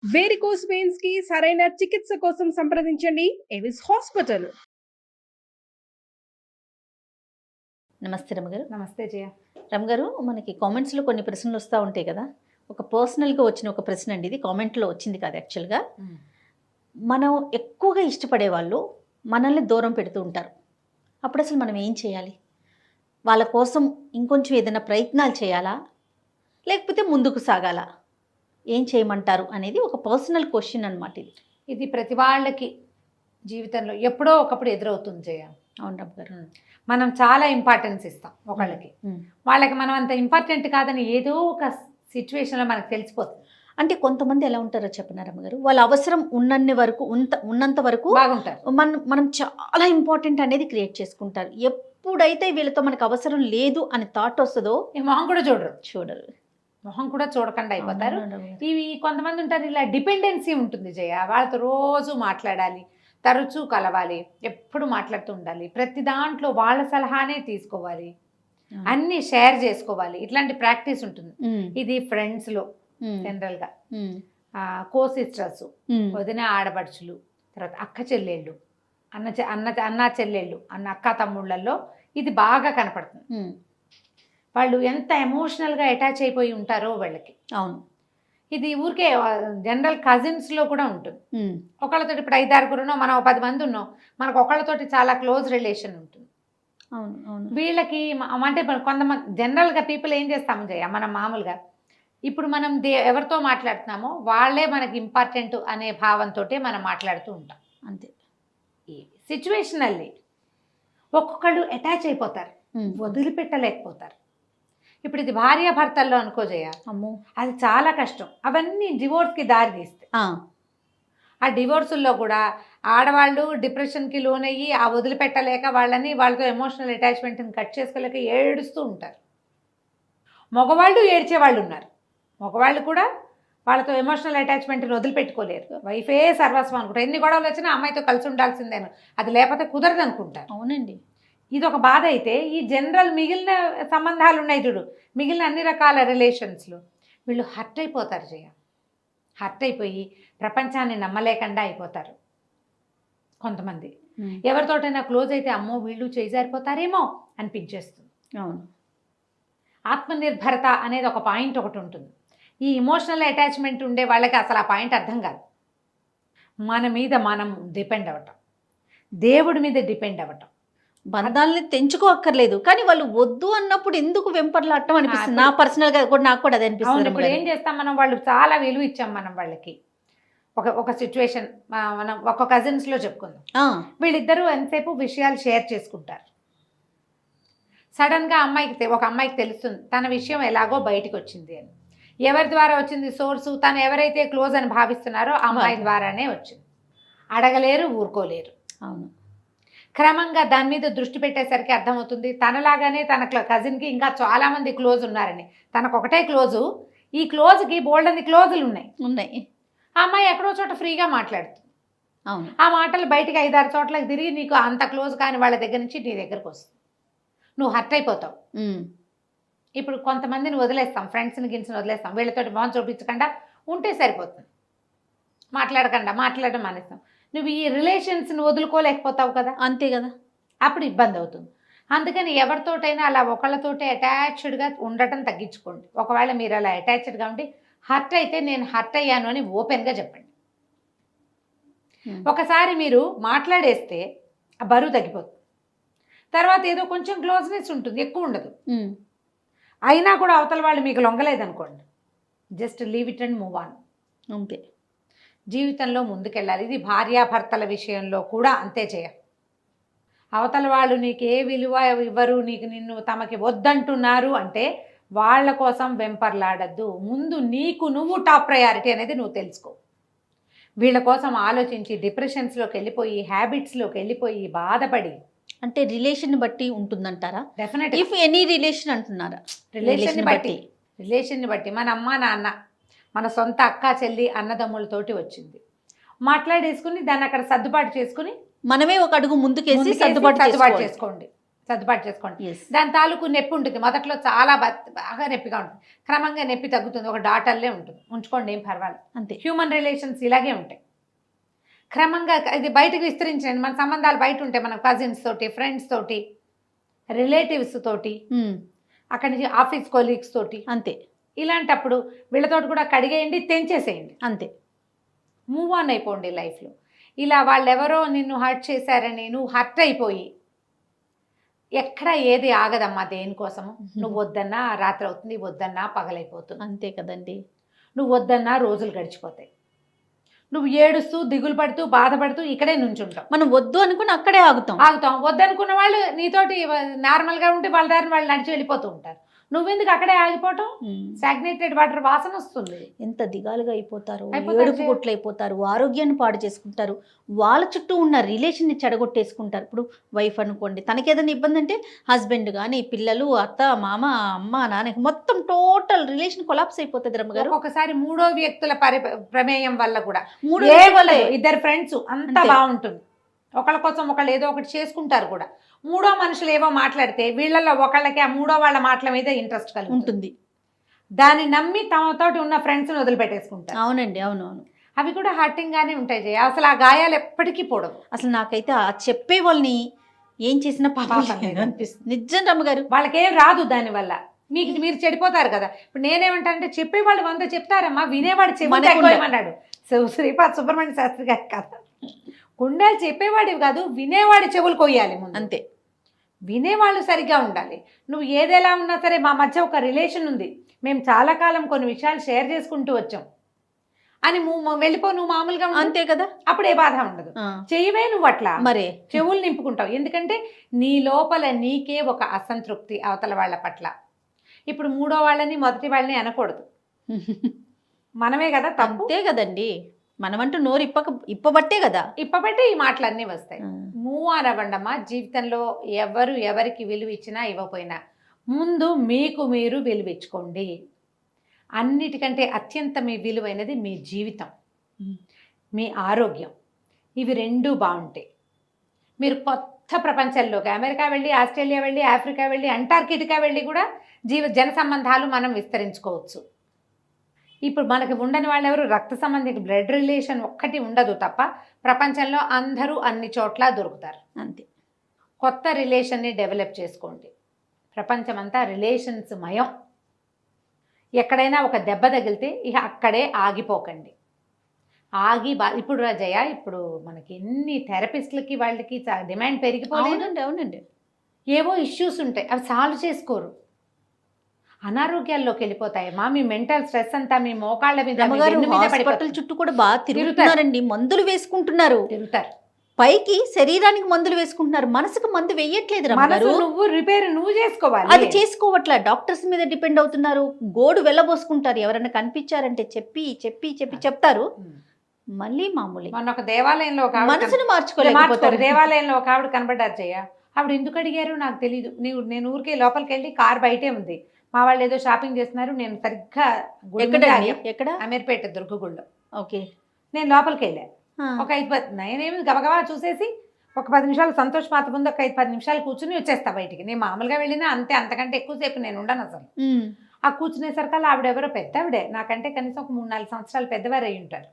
Varicose veins కి సరైన చికిత్స కోసం సంప్రదించండి ఎవిస్ హాస్పిటల్. నమస్తే రమగారు. నమస్తే జయ. రమగారు, మనకి కామెంట్స్లో కొన్ని ప్రశ్నలు వస్తూ ఉంటాయి కదా. ఒక పర్సనల్గా వచ్చిన ఒక ప్రశ్న అండి, ఇది కామెంట్లో వచ్చింది కాదు యాక్చువల్గా. మనం ఎక్కువగా ఇష్టపడే వాళ్ళు మనల్ని దూరం పెడుతూ ఉంటారు. అప్పుడు అసలు మనం ఏం చేయాలి? వాళ్ళ కోసం ఇంకొంచెం ఏదైనా ప్రయత్నాలు చేయాలా, లేకపోతే ముందుకు సాగాలా? ఏం చేయమంటారు అనేది ఒక పర్సనల్ క్వశ్చన్ అనమాట. ఇది ప్రతి వాళ్ళకి జీవితంలో ఎప్పుడో ఒకప్పుడు ఎదురవుతుంది జయ. అవును రమగారు. మనం చాలా ఇంపార్టెన్స్ ఇస్తాం ఒకళ్ళకి, వాళ్ళకి మనం అంత ఇంపార్టెంట్ కాదని ఏదో ఒక సిచ్యువేషన్లో మనకు తెలిసిపోతుంది. అంటే కొంతమంది ఎలా ఉంటారో చెప్పిన రమగారు, వాళ్ళ అవసరం ఉన్నంత వరకు బాగుంటారు. మనం చాలా ఇంపార్టెంట్ అనేది క్రియేట్ చేసుకుంటారు. ఎప్పుడైతే వీళ్ళతో మనకు అవసరం లేదు అని థాట్ వస్తుందో మొహం కూడా చూడరు, మొహం కూడా చూడకుండా అయిపోతారు. ఇవి కొంతమంది ఉంటారు, ఇలా డిపెండెన్సీ ఉంటుంది జయ. వాళ్ళతో రోజు మాట్లాడాలి, తరచూ కలవాలి, ఎప్పుడు మాట్లాడుతూ ఉండాలి, ప్రతి దాంట్లో వాళ్ళ సలహానే తీసుకోవాలి, అన్ని షేర్ చేసుకోవాలి. ఇట్లాంటి ప్రాక్టీస్ ఉంటుంది. ఇది ఫ్రెండ్స్లో జనరల్గా, కో సిస్టర్స్, వదిన ఆడపడుచులు, తర్వాత అక్క చెల్లెళ్ళు, అన్న చెల్లెళ్ళు, అక్క తమ్ముళ్ళల్లో ఇది బాగా కనపడుతుంది. వాళ్ళు ఎంత ఎమోషనల్గా అటాచ్ అయిపోయి ఉంటారో వాళ్ళకి. అవును. ఇది ఊరికే జనరల్ కజిన్స్లో కూడా ఉంటుంది. ఒకళ్ళతోటి ఇప్పుడు 5-6 మనం 10 మంది ఉన్నాం, మనకు ఒకళ్ళతోటి చాలా క్లోజ్ రిలేషన్ ఉంటుంది. అవును అవును. వీళ్ళకి అంటే కొంతమంది జనరల్గా పీపుల్ ఏం చేస్తాము జయ, మనం మామూలుగా ఇప్పుడు మనం ఎవరితో మాట్లాడుతున్నామో వాళ్ళే మనకి ఇంపార్టెంట్ అనే భావంతో మనం మాట్లాడుతూ ఉంటాం. అంతే. సిచ్యువేషనల్లీ ఒక్కొక్కళ్ళు అటాచ్ అయిపోతారు, వదిలిపెట్టలేకపోతారు. ఇప్పుడు ఇది భార్యాభర్తల్లో అనుకో జయ, అమ్మో అది చాలా కష్టం. అవన్నీ డివోర్స్కి దారి తీస్తాయి. ఆ డివోర్సుల్లో కూడా ఆడవాళ్ళు డిప్రెషన్కి లోనయ్యి ఆ వదిలిపెట్టలేక వాళ్ళతో ఎమోషనల్ అటాచ్మెంట్ని కట్ చేసుకోలేక ఏడుస్తూ ఉంటారు. మగవాళ్ళు ఏడ్చేవాళ్ళు ఉన్నారు. మగవాళ్ళు కూడా వాళ్ళతో ఎమోషనల్ అటాచ్మెంట్ని వదిలిపెట్టుకోలేరు. వైఫే సర్వస్వం అనుకుంటారు. ఎన్ని గొడవలు వచ్చినా అమ్మాయితో కలిసి ఉండాల్సిందేను, అది లేకపోతే కుదరదు అనుకుంటారు. అవునండి. ఇది ఒక బాధ అయితే, ఈ జనరల్ మిగిలిన సంబంధాలు ఉన్నాయి చూడు, మిగిలిన అన్ని రకాల రిలేషన్స్లో వీళ్ళు హర్ట్ అయిపోతారు జయ. హర్ట్ అయిపోయి ప్రపంచాన్ని నమ్మలేకుండా అయిపోతారు. కొంతమంది ఎవరితోటైనా క్లోజ్ అయితే అమ్మో వీళ్ళు చేజారిపోతారేమో అనిపించేస్తుంది. అవును. ఆత్మనిర్భరత అనేది ఒక పాయింట్ ఒకటి ఉంటుంది. ఈ ఇమోషనల్ అటాచ్మెంట్ ఉండే వాళ్ళకి అసలు ఆ పాయింట్ అర్థం కాదు. మన మీద మనం డిపెండ్ అవ్వటం, దేవుడి మీద డిపెండ్ అవ్వటం. బంధాలని తెంచుకోక్కర్లేదు, కానీ వాళ్ళు వద్దు అన్నప్పుడు ఎందుకు వెంపర్లాడటం అనిపిస్తుంది. నా పర్సనల్గా కూడా నాకు కూడా అది అనిపిస్తుంది. ఇప్పుడు ఏం చేస్తాం మనం, వాళ్ళు చాలా విలువ ఇచ్చాం మనం వాళ్ళకి. ఒక సిచ్యువేషన్ మనం ఒక కజిన్స్లో చెప్పుకుందాం. వీళ్ళిద్దరూ ఎంతసేపు విషయాలు షేర్ చేసుకుంటారు. సడన్గా ఒక అమ్మాయికి తెలుస్తుంది తన విషయం ఎలాగో బయటకు వచ్చింది అని. ఎవరి ద్వారా వచ్చింది సోర్సు? తను ఎవరైతే క్లోజ్ అని భావిస్తున్నారో ఆ అమ్మాయి ద్వారానే వచ్చింది. అడగలేరు, ఊరుకోలేరు. అవును. క్రమంగా దాని మీద దృష్టి పెట్టేసరికి అర్థమవుతుంది తనలాగానే తన కజిన్కి ఇంకా చాలామంది క్లోజ్ ఉన్నారని. తనకు ఒకటే క్లోజు, ఈ క్లోజ్కి బోల్డన్ని క్లోజులు ఉన్నాయి. ఆ అమ్మాయి ఎక్కడో చోట ఫ్రీగా మాట్లాడుతుంది. అవును. ఆ మాటలు బయటికి 5-6 చోట్లకి తిరిగి నీకు అంత క్లోజ్ కాని వాళ్ళ దగ్గర నుంచి నీ దగ్గరకు వస్తుంది. నువ్వు హర్ట్ అయిపోతావు. ఇప్పుడు కొంతమందిని వదిలేస్తాం, ఫ్రెండ్స్ని గిన్స్ని వదిలేస్తాం. వీళ్ళతోటి మొహం చూపించకుండా ఉంటే సరిపోతుంది, మాట్లాడడం మానేస్తాం. నువ్వు ఈ రిలేషన్స్ని వదులుకోలేకపోతావు కదా. అంతే కదా, అప్పుడు ఇబ్బంది అవుతుంది. అందుకని ఎవరితోటైనా అలా ఒకళ్ళతోటే అటాచ్డ్గా ఉండటం తగ్గించుకోండి. ఒకవేళ మీరు అలా అటాచ్డ్గా ఉండి హర్ట్ అయితే నేను హర్ట్ అయ్యాను అని ఓపెన్గా చెప్పండి. ఒకసారి మీరు మాట్లాడేస్తే ఆ బరువు తగ్గిపోతుంది. తర్వాత ఏదో కొంచెం క్లోజ్నెస్ ఉంటుంది, ఎక్కువ ఉండదు. అయినా కూడా అవతల వాళ్ళు మీకు లొంగలేదనుకోండి, just leave it and move on. అంతే. జీవితంలో ముందుకెళ్ళాలి. ఇది భార్యాభర్తల విషయంలో కూడా అంతే చేయాలి. అవతల వాళ్ళు నీకు ఏ విలువ ఇవ్వరు, నిన్ను తమకి వద్దంటున్నారు అంటే వాళ్ళ కోసం వెంపర్లాడద్దు. ముందు నీకు నువ్వు టాప్ ప్రయారిటీ అనేది నువ్వు తెలుసుకో. వీళ్ళ కోసం ఆలోచించి డిప్రెషన్స్లోకి వెళ్ళిపోయి, హ్యాబిట్స్లోకి వెళ్ళిపోయి బాధపడి, అంటే రిలేషన్ బట్టి ఉంటుందంటారా? డెఫినెట్. ఇఫ్ ఎనీ రిలేషన్ అంటున్నారా? రిలేషన్ని బట్టి మన అమ్మ నాన్న, మన సొంత అక్క చెల్లి అన్నదమ్ములతోటి వచ్చింది, మాట్లాడేసుకుని దాన్ని అక్కడ సర్దుబాటు చేసుకుని మనమే ఒక అడుగు ముందుకేసి సర్దుబాటు చేసుకోండి. సర్దుబాటు చేసుకోండి. ఎస్ దాని తాలూకు నొప్పి ఉంటుంది, మొదట్లో చాలా బాగా నొప్పిగా ఉంటుంది, క్రమంగా నొప్పి తగ్గుతుంది, ఒక డాటర్లే ఉంటుంది, ఉంచుకోండి, ఏం పర్వాలేదు. అంతే. హ్యూమన్ రిలేషన్స్ ఇలాగే ఉంటాయి, క్రమంగా ఇది బయటకు విస్తరించండి. మన సంబంధాలు బయట ఉంటాయి, మన కజిన్స్ తోటి, ఫ్రెండ్స్ తోటి, రిలేటివ్స్ తోటి, అక్కడి నుంచి ఆఫీస్ కొలీగ్స్ తోటి. అంతే. ఇలాంటప్పుడు వీళ్ళతోటి కూడా కడిగేయండి, తెంచేసేయండి, అంతే. మూవ్ ఆన్ అయిపోండి లైఫ్లో. ఇలా వాళ్ళెవరో నిన్ను హర్ట్ చేశారని నువ్వు హర్ట్ అయిపోయి ఎక్కడ ఏది ఆగదమ్మా దేనికోసము. నువ్వు వద్దన్నా రాత్రి అవుతుంది, వద్దన్నా పగలైపోతుంది, అంతే కదండి. నువ్వు వద్దన్నా రోజులు గడిచిపోతాయి, నువ్వు ఏడుస్తూ దిగులు పడుతూ బాధపడుతూ ఇక్కడే నుంచుంటావు. మనం వద్దు అనుకుని అక్కడే ఆగుతాం. వద్దనుకున్న వాళ్ళు నీతోటి నార్మల్గా ఉంటే వాళ్ళ దారిని వాళ్ళు నడిచి వెళ్ళిపోతూ ఉంటారు, నువ్వెందుకు అక్కడే ఆగిపోవటం? స్టాగ్నేటెడ్ వాటర్ వాసన వస్తుంది. ఎంత దిగాలుగా అయిపోతారు, ఏడుపు గుట్లు అయిపోతారు, ఆరోగ్యాన్ని పాడు చేసుకుంటారు, వాళ్ళ చుట్టూ ఉన్న రిలేషన్ని చెడగొట్టేసుకుంటారు. ఇప్పుడు వైఫ్ అనుకోండి, తనకి ఏదైనా ఇబ్బంది అంటే హస్బెండ్ కానీ, పిల్లలు, అత్త, మామ, అమ్మ, నాన్న, మొత్తం టోటల్ రిలేషన్ కొలాప్స్ అయిపోతుంది రమ్మగారు. ఒకసారి మూడో వ్యక్తుల ప్రమేయం వల్ల కూడా, ఇద్దరు ఫ్రెండ్స్ అంతా బాగుంటుంది, ఒకళ్ళ కోసం ఒకళ్ళు ఏదో ఒకటి చేసుకుంటారు కూడా, మూడో మనుషులు ఏవో మాట్లాడితే వీళ్ళల్లో ఒకళ్ళకి ఆ మూడో వాళ్ళ మాటల మీద ఇంట్రెస్ట్ కలిగి ఉంటుంది, దాన్ని నమ్మి తమతోటి ఉన్న ఫ్రెండ్స్ని వదిలిపెట్టేసుకుంటారు. అవునండి, అవునవును. అవి కూడా హర్టింగ్ గానే ఉంటాయి జయ, అసలు ఆ గాయాలు ఎప్పటికీ పోవడం. అసలు నాకైతే ఆ చెప్పే వాళ్ళని ఏం చేసినా పాపం అనిపిస్తుంది, నిజం రమ్మగారు. వాళ్ళకేం రాదు దానివల్ల, మీరు చెడిపోతారు కదా. ఇప్పుడు నేనేమంటానంటే, చెప్పేవాళ్ళు 100 చెప్తారమ్మా, వినేవాడు చెప్పమన్నాడు శ్రీపాద సుబ్రహ్మణ్య శాస్త్రి గారి కథ. గుండాలు చెప్పేవాడివి కాదు, వినేవాడి చెవులు కొయ్యాలి ముందు. అంతే. వినేవాళ్ళు సరిగ్గా ఉండాలి. నువ్వు ఏదెలా ఉన్నా సరే, మా మధ్య ఒక రిలేషన్ ఉంది, మేము చాలా కాలం కొన్ని విషయాలు షేర్ చేసుకుంటూ వచ్చాం అని వెళ్ళిపో, నువ్వు మామూలుగా అంతే కదా, అప్పుడు ఏ బాధ ఉండదు. చెయ్యవే నువ్వు అట్లా మరే చెవులు నింపుకుంటావు, ఎందుకంటే నీ లోపల నీకే ఒక అసంతృప్తి అవతల వాళ్ళ పట్ల. ఇప్పుడు మూడో వాళ్ళని మొదటి వాళ్ళని అనకూడదు, మనమే కదా తప్పు. అంతే కదండి, మనమంటూ నోరు ఇప్పబట్టే కదా, ఇప్పబట్టే ఈ మాటలన్నీ వస్తాయి. మూవ్ ఆన్ అవ్వండమ్మా. జీవితంలో ఎవరికి విలువ ఇచ్చినా ఇవ్వకపోయినా ముందు మీకు మీరు విలువించుకోండి. అన్నిటికంటే అత్యంత మీ విలువైనది మీ జీవితం, మీ ఆరోగ్యం. ఇవి రెండూ బాగుంటాయి. మీరు కొత్త ప్రపంచంలోకి అమెరికా వెళ్ళి, ఆస్ట్రేలియా వెళ్ళి, ఆఫ్రికా వెళ్ళి, అంటార్కిటికా వెళ్ళి కూడా జన సంబంధాలు మనం విస్తరించుకోవచ్చు. ఇప్పుడు మనకి ఉండని వాళ్ళు ఎవరు, రక్త సంబంధిక బ్లడ్ రిలేషన్ ఒక్కటి ఉండదు తప్ప ప్రపంచంలో అందరూ అన్ని చోట్ల దొరుకుతారు. అంతే. కొత్త రిలేషన్ని డెవలప్ చేసుకోండి. ప్రపంచం అంతా రిలేషన్స్ మయం. ఎక్కడైనా ఒక దెబ్బ తగిలితే ఇక అక్కడే ఆగిపోకండి. ఇప్పుడు జయ, ఇప్పుడు మనకి ఎన్ని థెరపిస్టులకి వాళ్ళకి డిమాండ్ పెరిగిపోలేదండి. అవునండి, ఏవో ఇష్యూస్ ఉంటాయి, అవి సాల్వ్ చేసుకోరు, అనారోగ్యాల్లోకి వెళ్ళిపోతాయమ్మా. మీ మెంటల్ స్ట్రెస్ అంతా మీ మోకాళ్ళ మీద, హాస్పిటల్ చుట్టూ కూడా బాగా తిరుగుతారండి, మందులు వేసుకుంటున్నారు, తిరుగుతారు. పైకి శరీరానికి మందులు వేసుకుంటున్నారు, మనసుకు మందు వేయట్లేదు. నువ్వు రిపేర్ నువ్వు చేసుకోవాలి, అది చేసుకోవట్లా. డాక్టర్స్ మీద డిపెండ్ అవుతున్నారు, గోడు వెళ్ళబోసుకుంటారు. ఎవరైనా కనిపించారంటే చెప్పి చెప్పి చెప్పి చెప్తారు, మళ్ళీ మామూలు. మొన్న ఒక దేవాలయంలో మనసును మార్చుకోలేకపోతారు. దేవాలయంలో ఒక ఆవిడ కనబడ్డారు జయ. ఆవిడ ఎందుకు అడిగారు నాకు తెలియదు. నేను ఊరికే లోపలికి వెళ్ళి కార్ బయటే ఉంది, మా వాళ్ళు ఏదో షాపింగ్ చేస్తున్నారు, నేను సరిగ్గా ఎక్కడ అమీర్పేట దుర్గగుళ్ళో. ఓకే, నేను లోపలికి వెళ్ళాను. ఒక 5-10 నేనేమి గబగబా చూసేసి ఒక 10 నిమిషాలు సంతోష్ మాత ముందు ఒక 5-10 నిమిషాలు కూర్చుని వచ్చేస్తా బయటికి. నేను మామూలుగా వెళ్ళినా అంతే, అంతకంటే ఎక్కువసేపు నేను ఉండను అసలు. ఆ కూర్చునేసరికల్లా ఆవిడెవరో పెద్దవిడే, నాకంటే కనీసం ఒక 3-4 సంవత్సరాలు పెద్దవారు అయి ఉంటారు.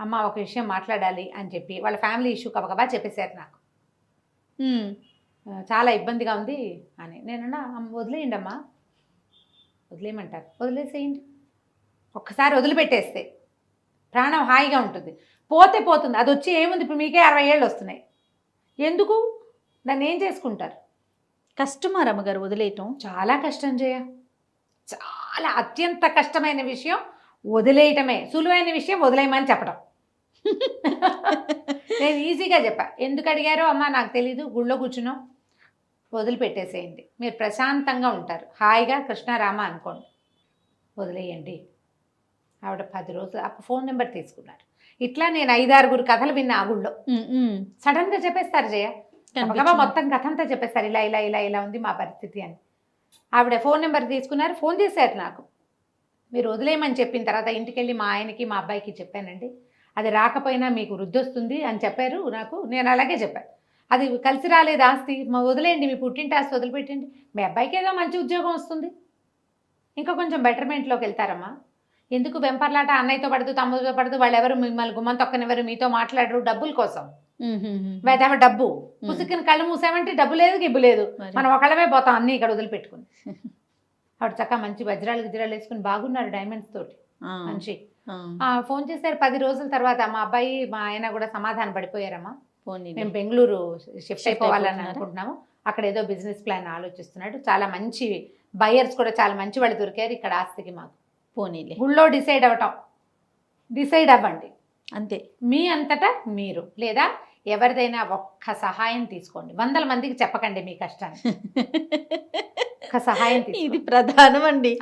అమ్మ ఒక విషయం మాట్లాడాలి అని చెప్పి వాళ్ళ ఫ్యామిలీ ఇష్యూ గబగబా చెప్పేశారు నాకు. చాలా ఇబ్బందిగా ఉంది అని. నేనన్నా వదిలేయండి అమ్మా, వదిలేయమంటారు, వదిలేసేయండి. ఒక్కసారి వదిలిపెట్టేస్తే ప్రాణం హాయిగా ఉంటుంది. పోతే పోతుంది, అది వచ్చి ఏముంది. ఇప్పుడు మీకే 60 ఏళ్ళు వస్తున్నాయి, ఎందుకు దాన్ని ఏం చేసుకుంటారు? కష్టమా రమ్మగారు వదిలేయటం? చాలా కష్టం జయ, చాలా అత్యంత కష్టమైన విషయం వదిలేయటమే. సులువైన విషయం వదిలేయమని చెప్పడం. నేను ఈజీగా చెప్పా. ఎందుకు అడిగారో అమ్మ నాకు తెలీదు, గుళ్ళో కూర్చున్నాం, వదిలిపెట్టేసేయండి, మీరు ప్రశాంతంగా ఉంటారు, హాయిగా కృష్ణారామ అనుకోండి, వదిలేయండి. ఆవిడ 10 రోజులు ఫోన్ నెంబర్ తీసుకున్నారు. ఇట్లా నేను 5-6 కథలు విన్నా ఆ గుళ్ళో. సడన్గా చెప్పేస్తారు జయ, మొత్తం కథ అంతా చెప్పేస్తారు, ఇలా ఇలా ఇలా ఇలా ఉంది మా పరిస్థితి అని. ఆవిడ ఫోన్ నెంబర్ తీసుకున్నారు, ఫోన్ చేశారు నాకు. మీరు వదిలేయమని చెప్పిన తర్వాత ఇంటికి వెళ్ళి మా ఆయనకి మా అబ్బాయికి చెప్పానండి, అది రాకపోయినా మీకు వృద్ధి వస్తుంది అని చెప్పారు నాకు. నేను అలాగే చెప్పాను. అది కలిసి రాలేదు ఆస్తి, వదిలేయండి, మీ పుట్టింటి ఆస్తి వదిలిపెట్టండి, మీ అబ్బాయికి ఏదో మంచి ఉద్యోగం వస్తుంది, ఇంకా కొంచెం బెటర్మెంట్లోకి వెళ్తారమ్మా. ఎందుకు వెంపర్లాట, అన్నయ్యతో పడదు తమ్ముడితో పడదు, వాళ్ళు ఎవరు మిమ్మల్ని గుమ్మం తొక్కనివ్వరు, మీతో మాట్లాడరు, డబ్బుల కోసం. వేదవ డబ్బు పుసుకుని కళ్ళు మూసామంటే డబ్బు లేదు గిబ్బు లేదు, మనం ఒకళ్ళమే పోతాం అన్నీ ఇక్కడ వదిలిపెట్టుకుని. ఆవిడ చక్కగా మంచి వజ్రాలు గిజ్రాలు వేసుకుని బాగున్నారు డైమండ్స్ తోటి మంచి. ఫోన్ చేశారు 10 రోజుల తర్వాత, మా అబ్బాయి మా ఆయన కూడా సమాధానం పడిపోయారమ్మా, మేము బెంగళూరు షిఫ్ట్ అయిపోవాలని అనుకుంటున్నాము, అక్కడ ఏదో బిజినెస్ ప్లాన్ ఆలోచిస్తున్నాడు, చాలా మంచి బయర్స్ కూడా చాలా మంచి వాళ్ళు దొరికారు ఇక్కడ ఆస్తికి మాకు. పోనీలే, గుళ్ళో డిసైడ్ అవ్వండి అంతే. మీ అంతటా మీరు, లేదా ఎవరిదైనా ఒక్క సహాయం తీసుకోండి, 100 మందికి చెప్పకండి మీ కష్టాన్ని, ఒక్క సహాయం ఇది తీసుకోండి. ప్రధానం అండి.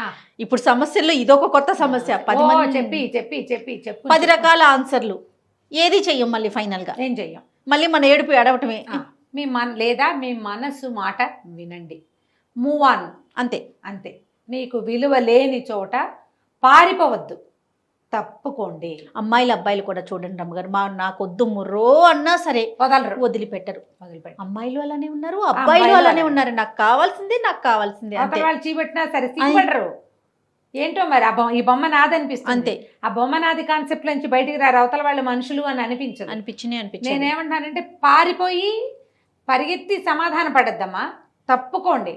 ఇప్పుడు సమస్యల్లో ఇదొక కొత్త సమస్య. 10 మంది చెప్పి 10 రకాల ఆన్సర్లు, ఏది చెయ్యం మళ్ళీ ఫైనల్ గా, ఏం చెయ్యం, మళ్ళీ మన ఏడుపు ఏడవటమే. లేదా మీ మనసు మాట వినండి, మూవ్ ఆన్, అంతే. మీకు విలువ లేని చోట పారిపోవద్దు, తప్పుకోండి. అమ్మాయిలు అబ్బాయిలు కూడా చూడండి రమ్మగారు, నాకొద్దు ముర్రో అన్నా సరే వదిలిపెట్టరు. అమ్మాయిలు అలానే ఉన్నారు, అబ్బాయిలు అలానే ఉన్నారు, నాకు కావాల్సిందే వాళ్ళు చీపెట్టినా సరే సిగ్గుపడరు. ఏంటో మరి ఈ బొమ్మ నాదనిపిస్తుంది, అంతే. ఆ బొమ్మ నాది కాన్సెప్ట్ నుంచి బయటికి రారు, అవతల వాళ్ళు మనుషులు అని అనిపించింది. నేనేమంటానంటే పారిపోయి పరిగెత్తి సమాధాన పడద్దమ్మా, తప్పుకోండి,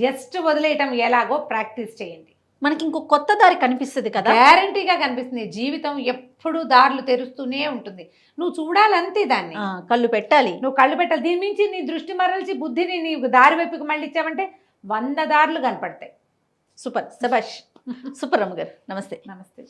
జస్ట్ వదిలేయటం ఎలాగో ప్రాక్టీస్ చేయండి. మనకి ఇంకో కొత్త దారి కనిపిస్తుంది కదా, గ్యారంటీగా కనిపిస్తుంది. జీవితం ఎప్పుడు దారులు తెరుస్తూనే ఉంటుంది, నువ్వు చూడాలంతే దాన్ని, కళ్ళు పెట్టాలి, నువ్వు కళ్ళు పెట్టాలి. దీని నుంచి నీ దృష్టి మరల్చి బుద్ధిని నీ దారి వైపుకి మళ్ళీ ఇచ్చావంటే 100 దారులు కనపడతాయి. సూపర్, శభాష్, సూపర్ రమ్మగారు. నమస్తే. నమస్తే.